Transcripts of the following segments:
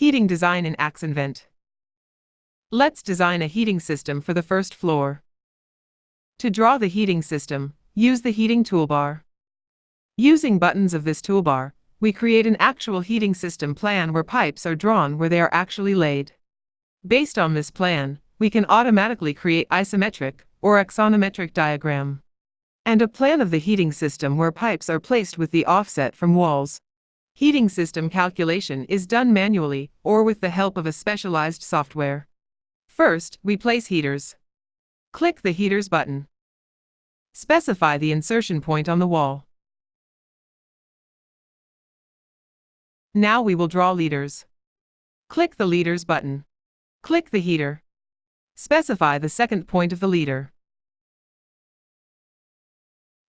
Heating design in AXON-vent. Let's design a heating system for the first floor. To draw the heating system, use the heating toolbar. Using buttons of this toolbar, we create an actual heating system plan where pipes are drawn where they are actually laid. Based on this plan, we can automatically create isometric or axonometric diagram, and a plan of the heating system where pipes are placed with the offset from walls. Heating system calculation is done manually or with the help of a specialized software. First, we place heaters. Click the Heaters button. Specify the insertion point on the wall. Now we will draw leaders. Click the Leaders button. Click the heater. Specify the second point of the leader.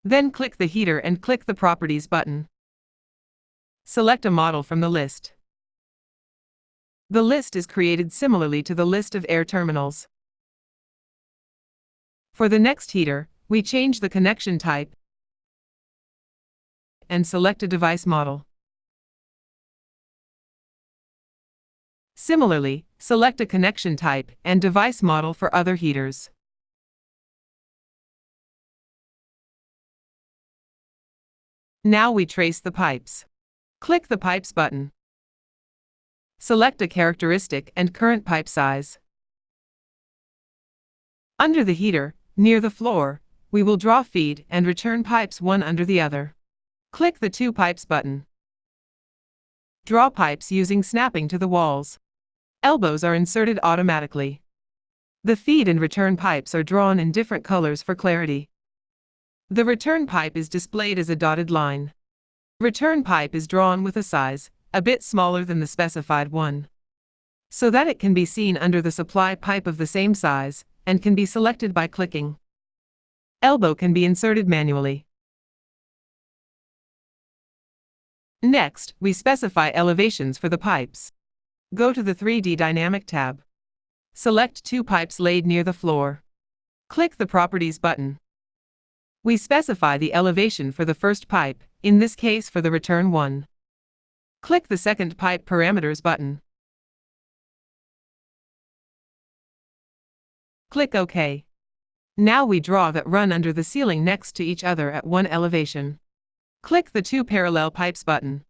Then click the heater and click the Properties button. Select a model from the list. The list is created similarly to the list of air terminals. For the next heater, we change the connection type and select a device model. Similarly, select a connection type and device model for other heaters. Now we trace the pipes. Click the Pipes button. Select a characteristic and current pipe size. Under the heater, near the floor, we will draw feed and return pipes one under the other. Click the Two Pipes button. Draw pipes using snapping to the walls. Elbows are inserted automatically. The feed and return pipes are drawn in different colors for clarity. The return pipe is displayed as a dotted line. Return pipe is drawn with a size a bit smaller than the specified one, so that it can be seen under the supply pipe of the same size, and can be selected by clicking. Elbow can be inserted manually. Next, we specify elevations for the pipes. Go to the 3D Dynamic tab. Select two pipes laid near the floor. Click the Properties button. We specify the elevation for the first pipe, in this case for the return one. Click the Second Pipe Parameters button. Click OK. Now we draw that run under the ceiling next to each other at one elevation. Click the Two Parallel Pipes button.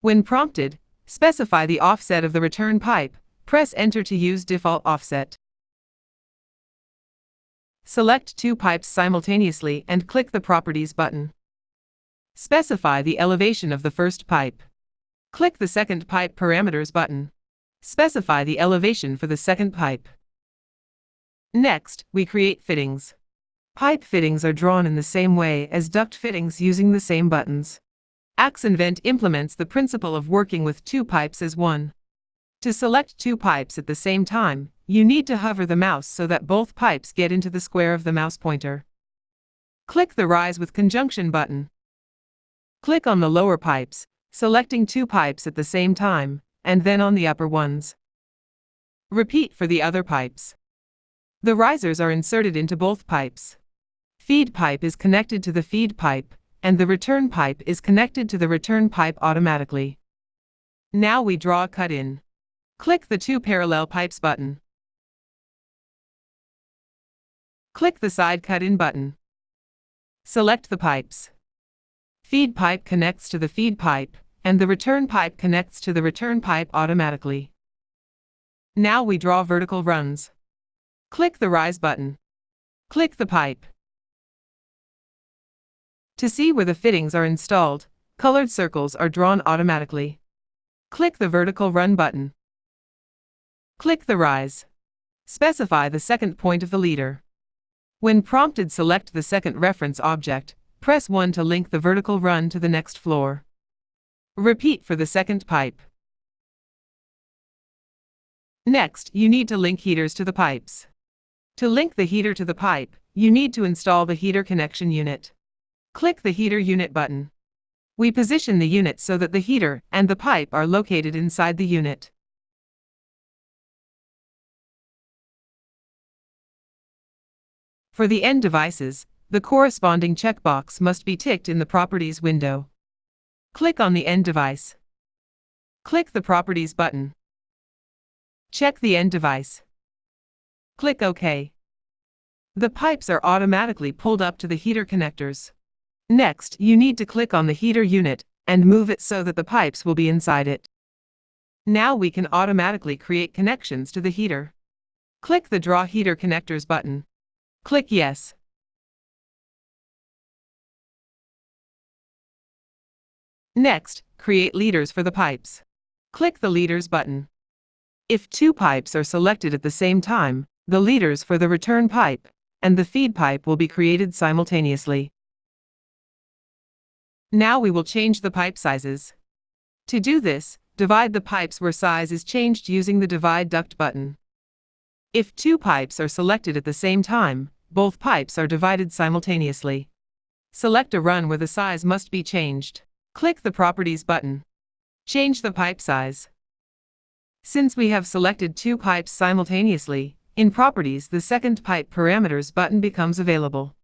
When prompted, specify the offset of the return pipe. Press Enter to use default offset. Select two pipes simultaneously and click the Properties button. Specify the elevation of the first pipe. Click the Second Pipe Parameters button. Specify the elevation for the second pipe. Next, we create fittings. Pipe fittings are drawn in the same way as duct fittings using the same buttons. AXON-vent implements the principle of working with two pipes as one. To select two pipes at the same time, you need to hover the mouse so that both pipes get into the square of the mouse pointer. Click the Rise with Conjunction button. Click on the lower pipes, selecting two pipes at the same time, and then on the upper ones. Repeat for the other pipes. The risers are inserted into both pipes. Feed pipe is connected to the feed pipe, and the return pipe is connected to the return pipe automatically. Now we draw a cut-in. Click the Two Parallel Pipes button. Click the Side Cut-in button. Select the pipes. Feed pipe connects to the feed pipe, and the return pipe connects to the return pipe automatically. Now we draw vertical runs. Click the Rise button. Click the pipe. To see where the fittings are installed, colored circles are drawn automatically. Click the Vertical Run button. Click the Rise. Specify the second point of the leader. When prompted, select the second reference object. Press 1 to link the vertical run to the next floor. Repeat for the second pipe. Next, you need to link heaters to the pipes. To link the heater to the pipe, you need to install the heater connection unit. Click the Heater Unit button. We position the unit so that the heater and the pipe are located inside the unit. For the end devices, the corresponding checkbox must be ticked in the Properties window. Click on the end device. Click the Properties button. Check the end device. Click OK. The pipes are automatically pulled up to the heater connectors. Next, you need to click on the heater unit and move it so that the pipes will be inside it. Now we can automatically create connections to the heater. Click the Draw Heater Connectors button. Click Yes. Next, create leaders for the pipes. Click the Leaders button. If two pipes are selected at the same time, the leaders for the return pipe and the feed pipe will be created simultaneously. Now we will change the pipe sizes. To do this, divide the pipes where size is changed using the Divide Duct button. If two pipes are selected at the same time, both pipes are divided simultaneously. Select a run where the size must be changed. Click the Properties button. Change the pipe size. Since we have selected two pipes simultaneously, in Properties the Second Pipe Parameters button becomes available.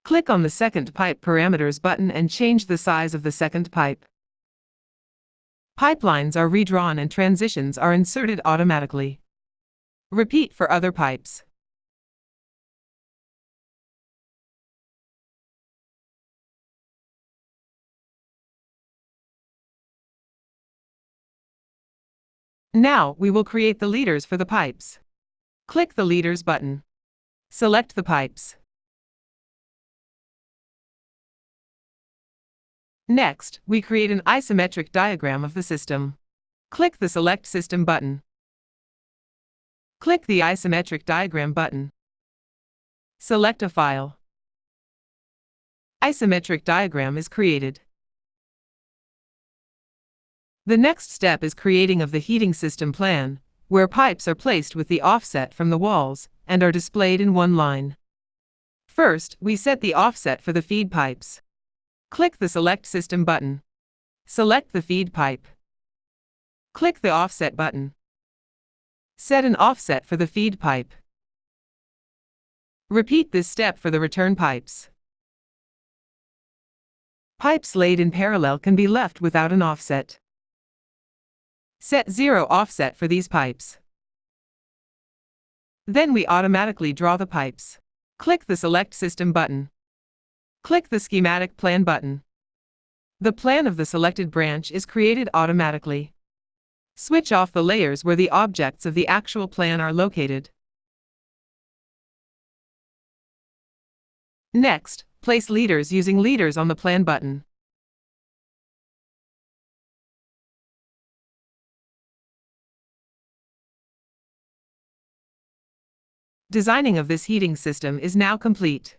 Click on the Second Pipe Parameters button and change the size of the second pipe. Pipelines are redrawn and transitions are inserted automatically. Repeat for other pipes. Now we will create the leaders for the pipes. Click the Leaders button. Select the pipes. Next, we create an isometric diagram of the system. Click the Select System button. Click the Isometric Diagram button. Select a file. Isometric diagram is created. The next step is creating of the heating system plan, where pipes are placed with the offset from the walls and are displayed in one line. First, we set the offset for the feed pipes. Click the Select System button. Select the feed pipe. Click the Offset button. Set an offset for the feed pipe. Repeat this step for the return pipes. Pipes laid in parallel can be left without an offset. Set 0 offset for these pipes. Then we automatically draw the pipes. Click the Select System button. Click the Schematic Plan button. The plan of the selected branch is created automatically. Switch off the layers where the objects of the actual plan are located. Next, place leaders using Leaders on the Plan button. Designing of this heating system is now complete.